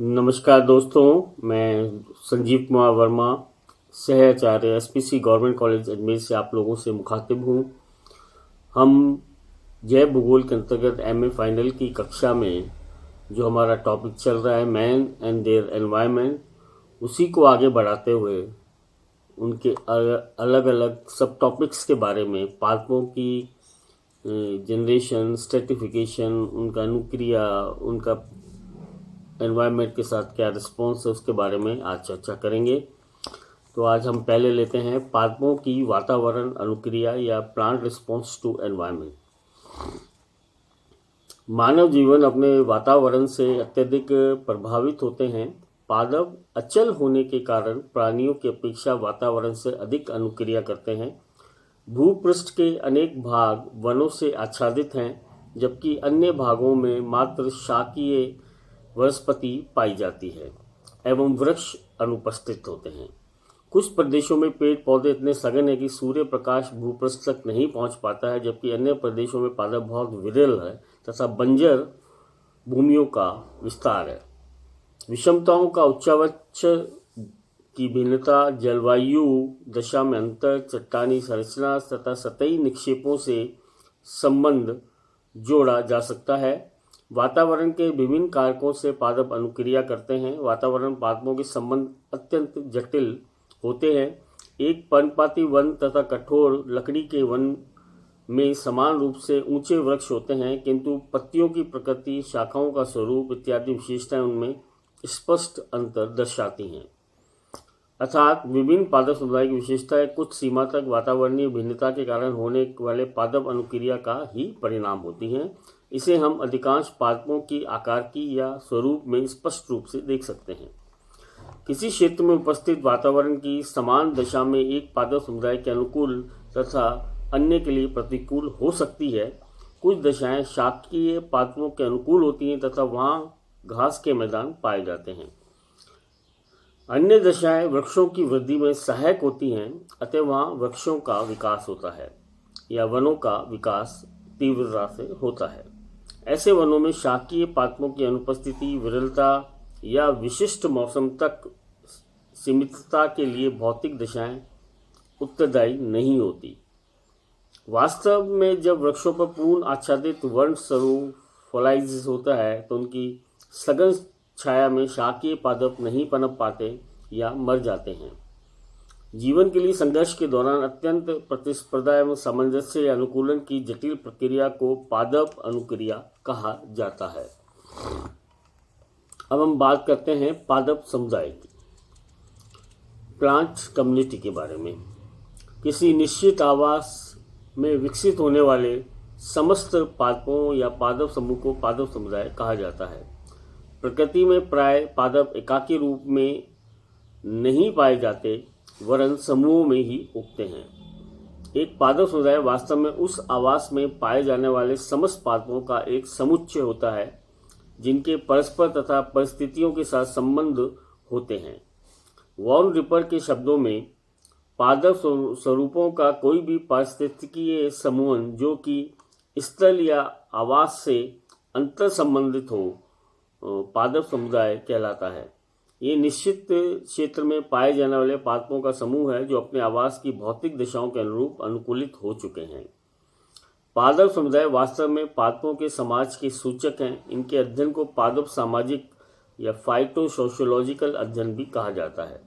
नमस्कार दोस्तों, मैं संजीव कुमार वर्मा, सहआचार्य एसपीसी गवर्नमेंट कॉलेज अजमेर से आप लोगों से मुखातिब हूँ। हम जैव भूगोल के अंतर्गत एमए फाइनल की कक्षा में जो हमारा टॉपिक चल रहा है मैन एंड देयर एनवायरनमेंट, उसी को आगे बढ़ाते हुए उनके अलग अलग सब टॉपिक्स के बारे में, पादपों की जनरेशन, स्ट्रेटिफिकेशन, उनका अनुक्रिया, उनका एनवायरनमेंट के साथ क्या रिस्पॉन्स है, उसके बारे में आज चर्चा करेंगे। तो आज हम पहले लेते हैं पादपों की वातावरण अनुक्रिया या प्लांट रिस्पॉन्स टू एनवायरनमेंट। मानव जीवन अपने वातावरण से अत्यधिक प्रभावित होते हैं। पादप अचल होने के कारण प्राणियों की अपेक्षा वातावरण से अधिक अनुक्रिया करते हैं। भूपृष्ठ के अनेक भाग वनों से आच्छादित हैं, जबकि अन्य भागों में मात्र शाकीय वनस्पति पाई जाती है एवं वृक्ष अनुपस्थित होते हैं। कुछ प्रदेशों में पेड़ पौधे इतने सघन है कि सूर्य प्रकाश भूपृष्ठ तक नहीं पहुंच पाता है, जबकि अन्य प्रदेशों में पादप बहुत विरल है तथा बंजर भूमियों का विस्तार है। विषमताओं का उच्चावच की भिन्नता, जलवायु दशा में अंतर, चट्टानी संरचना तथा सतही निक्षेपों से संबंध जोड़ा जा सकता है। वातावरण के विभिन्न कारकों से पादप अनुक्रिया करते हैं। वातावरण पादपों के संबंध अत्यंत जटिल होते हैं। एक पर्णपाती वन तथा कठोर लकड़ी के वन में समान रूप से ऊंचे वृक्ष होते हैं, किंतु पत्तियों की प्रकृति, शाखाओं का स्वरूप इत्यादि विशेषताएं उनमें स्पष्ट अंतर दर्शाती हैं। अर्थात विभिन्न पादप समुदाय की विशेषताएं कुछ सीमा तक वातावरणीय भिन्नता के कारण होने वाले पादप अनुक्रिया का ही परिणाम होती हैं। इसे हम अधिकांश पादपों की आकार की या स्वरूप में स्पष्ट रूप से देख सकते हैं। किसी क्षेत्र में उपस्थित वातावरण की समान दशा में एक पादप समुदाय के अनुकूल तथा अन्य के लिए प्रतिकूल हो सकती है। कुछ दशाएं शाकीय पादपों के अनुकूल होती हैं तथा वहां घास के मैदान पाए जाते हैं। अन्य दशाएं वृक्षों की वृद्धि में सहायक होती हैं, अतः वहां वृक्षों का विकास होता है या वनों का विकास तीव्रता से होता है। ऐसे वनों में शाकीय पादपों की अनुपस्थिति, विरलता या विशिष्ट मौसम तक सीमितता के लिए भौतिक दशाएं उत्तरदायी नहीं होती। वास्तव में जब वृक्षों पर पूर्ण आच्छादित वर्ण स्वरूप फोलाइज होता है तो उनकी सघन छाया में शाकीय पादप नहीं पनप पाते या मर जाते हैं। जीवन के लिए संघर्ष के दौरान अत्यंत प्रतिस्पर्धा एवं सामंजस्य या अनुकूलन की जटिल प्रक्रिया को पादप अनुक्रिया कहा जाता है। अब हम बात करते हैं पादप समुदाय की, प्लांट कम्युनिटी के बारे में। किसी निश्चित आवास में विकसित होने वाले समस्त पादपों या पादप समूह को पादप समुदाय कहा जाता है। प्रकृति में प्राय पादप एकाकी रूप में नहीं पाए जाते, वरन समूहों में ही उगते हैं। एक पादप समुदाय वास्तव में उस आवास में पाए जाने वाले समस्त पादपों का एक समुच्चय होता है, जिनके परस्पर तथा परिस्थितियों के साथ संबंध होते हैं। वॉन रिपर के शब्दों में, पादप स्वरूपों का कोई भी पारिस्थितिकीय समूह जो कि स्थल या आवास से अंतर संबंधित हो, पादप समुदाय कहलाता है। ये निश्चित क्षेत्र में पाए जाने वाले पादपों का समूह है जो अपने आवास की भौतिक दिशाओं के अनुरूप अनुकूलित हो चुके हैं। पादप समुदाय वास्तव में पादपों के समाज के सूचक हैं। इनके अध्ययन को पादप सामाजिक या फाइटोसोशियोलॉजिकल अध्ययन भी कहा जाता है।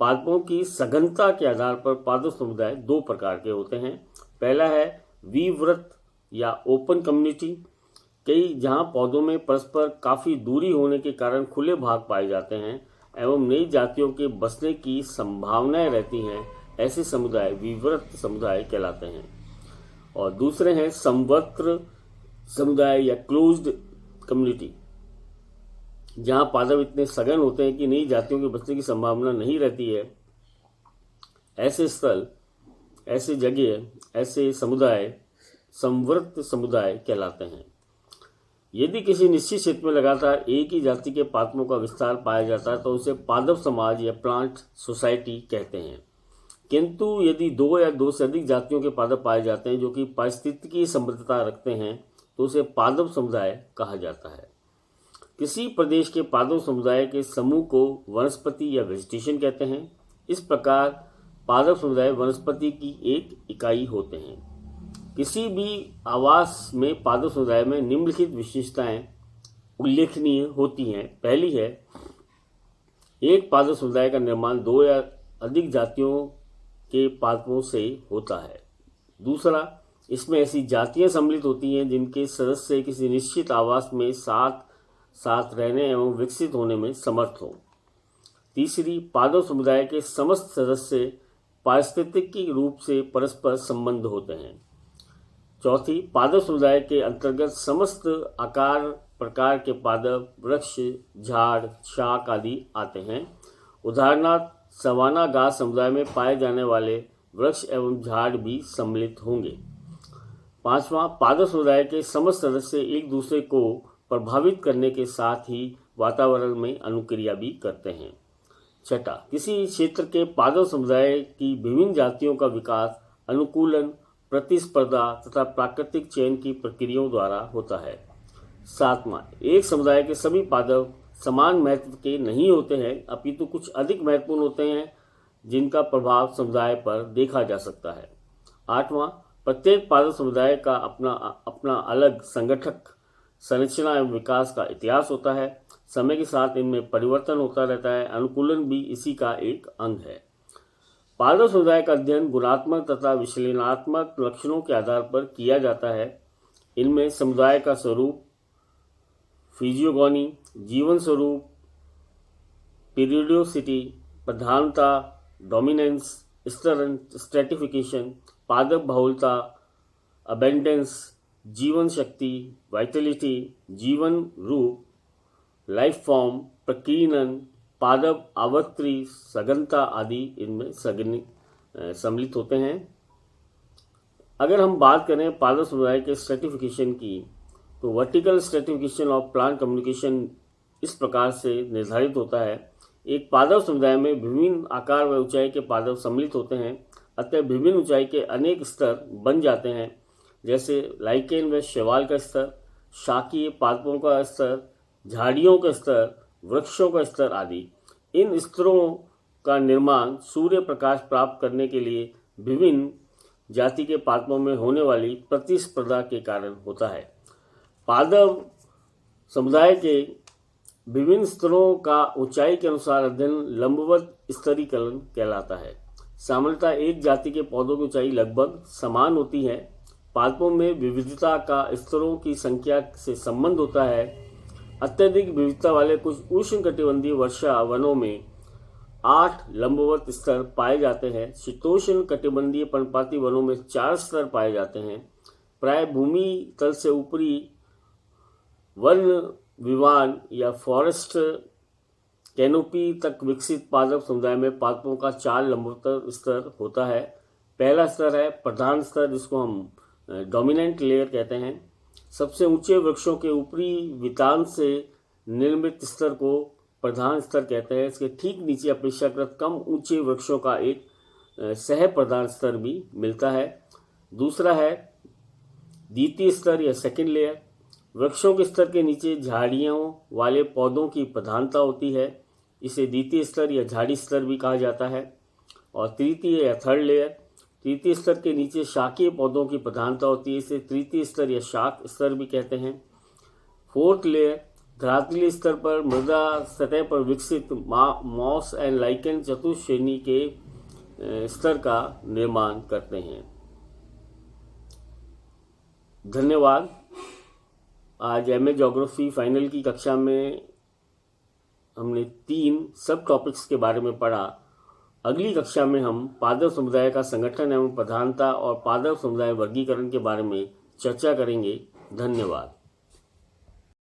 पादपों की सघनता के आधार पर पादप समुदाय दो प्रकार के होते हैं। पहला है विवृत या ओपन कम्युनिटी, कई जहां पौधों में परस्पर काफ़ी दूरी होने के कारण खुले भाग पाए जाते हैं एवं नई जातियों के बसने की संभावनाएं रहती हैं। ऐसे समुदाय विवृत समुदाय कहलाते हैं। और दूसरे हैं समवर्त समुदाय या क्लोज्ड कम्युनिटी, जहां पादप इतने सघन होते हैं कि नई जातियों के बसने की संभावना नहीं रहती है। ऐसे स्थल, ऐसे जगह, ऐसे समुदाय समवर्त समुदाय कहलाते हैं। यदि किसी निश्चित क्षेत्र में लगातार एक ही जाति के पादपों का विस्तार पाया जाता है तो उसे पादप समाज या प्लांट सोसाइटी कहते हैं। किंतु यदि दो या दो से अधिक जातियों के पादप पाए जाते हैं जो कि पारिस्थितिकी संबद्धता रखते हैं तो उसे पादप समुदाय कहा जाता है। किसी प्रदेश के पादप समुदाय के समूह को वनस्पति या वेजिटेशन कहते हैं। इस प्रकार पादप समुदाय वनस्पति की एक इकाई होते हैं। किसी भी आवास में पादप समुदाय में निम्नलिखित विशेषताएं उल्लेखनीय होती हैं। पहली है, एक पादप समुदाय का निर्माण दो या अधिक जातियों के पादपों से होता है। दूसरा, इसमें ऐसी जातियां सम्मिलित होती हैं जिनके सदस्य किसी निश्चित आवास में साथ साथ रहने एवं विकसित होने में समर्थ हो। तीसरी, पादप समुदाय के समस्त सदस्य पारिस्थितिकी रूप से परस्पर संबंध होते हैं। चौथी, पादप समुदाय के अंतर्गत समस्त आकार प्रकार के पादप, वृक्ष, झाड़, शाक आदि आते हैं। उदाहरणार्थ सवाना घास समुदाय में पाए जाने वाले वृक्ष एवं झाड़ भी सम्मिलित होंगे। पांचवा, पादप समुदाय के समस्त सदस्य एक दूसरे को प्रभावित करने के साथ ही वातावरण में अनुक्रिया भी करते हैं। छठा, किसी क्षेत्र के पादप समुदाय की विभिन्न जातियों का विकास अनुकूलन, प्रतिस्पर्धा तथा प्राकृतिक चयन की प्रक्रियाओं द्वारा होता है। सातवां, एक समुदाय के सभी पादप समान महत्व के नहीं होते हैं, अपितु कुछ अधिक महत्वपूर्ण होते हैं जिनका प्रभाव समुदाय पर देखा जा सकता है। आठवां, प्रत्येक पादप समुदाय का अपना अलग संगठक संरचना एवं विकास का इतिहास होता है। समय के साथ इनमें परिवर्तन होता रहता है। अनुकूलन भी इसी का एक अंग है। पादप समुदाय का अध्ययन गुणात्मक तथा विश्लेषणात्मक लक्षणों के आधार पर किया जाता है। इनमें समुदाय का स्वरूप, फिजियोगोनी, जीवन स्वरूप, पीरियोडिसिटी, प्रधानता, डोमिनेंस, स्ट्रेटिफिकेशन, पादप बहुलता, अबेंडेंस, जीवन शक्ति, वाइटलिटी, जीवन रूप, लाइफ फॉर्म, प्रकीर्णन, पादप आवृत्ति, सघनता आदि इनमें सम्मिलित होते हैं। अगर हम बात करें पादप समुदाय के स्ट्रेटिफिकेशन की, तो vertical stratification of plant communication इस प्रकार से निर्धारित होता है। एक पादप समुदाय में विभिन्न आकार व ऊंचाई के पादप सम्मिलित होते हैं, अतः विभिन्न ऊंचाई के अनेक स्तर बन जाते हैं, जैसे लाइकेन व शैवाल का स्तर, शाकीय पादपों का स्तर, झाड़ियों का स्तर, वृक्षों का स्तर आदि। इन स्तरों का निर्माण सूर्य प्रकाश प्राप्त करने के लिए विभिन्न जाति के पादपों में होने वाली प्रतिस्पर्धा के कारण होता है। पादप समुदाय के विभिन्न स्तरों का ऊंचाई के अनुसार अध्ययन लंबवत स्तरीकरण कहलाता है। सामान्यतः एक जाति के पौधों की ऊंचाई लगभग समान होती है। पादपों में विविधता का स्तरों की संख्या से संबंध होता है। अत्यधिक विविधता वाले कुछ उष्णकटिबंधीय वर्षा वनों में 8 लंबवत स्तर पाए जाते हैं। शीतोष्ण कटिबंधीय पर्णपाती वनों में 4 स्तर पाए जाते हैं। प्राय भूमि तल से ऊपरी वन विमान या फॉरेस्ट कैनोपी तक विकसित पादप समुदाय में पादपों का 4 लंबवत स्तर होता है। पहला स्तर है प्रधान स्तर, जिसको हम डोमिनेंट लेयर कहते हैं। सबसे ऊंचे वृक्षों के ऊपरी वितान से निर्मित स्तर को प्रधान स्तर कहते हैं। इसके ठीक नीचे अपेक्षाकृत कम ऊंचे वृक्षों का एक सह प्रधान स्तर भी मिलता है। दूसरा है द्वितीय स्तर या सेकंड लेयर। वृक्षों के स्तर के नीचे झाड़ियों वाले पौधों की प्रधानता होती है, इसे द्वितीय स्तर या झाड़ी स्तर भी कहा जाता है। और तृतीय या थर्ड लेयर, तृतीय स्तर के नीचे शाकीय पौधों की प्रधानता होती है, इसे तृतीय स्तर या शाक स्तर भी कहते हैं। फोर्थ लेयर, धरातलीय स्तर पर मृदा सतह पर विकसित मॉस एंड लाइकेन चतुर्थ श्रेणी के स्तर का निर्माण करते हैं। धन्यवाद। आज एमए ज्योग्राफी फाइनल की कक्षा में हमने 3 सब टॉपिक्स के बारे में पढ़ा। अगली कक्षा में हम पादप समुदाय का संगठन एवं प्रधानता और पादप समुदाय वर्गीकरण के बारे में चर्चा करेंगे। धन्यवाद।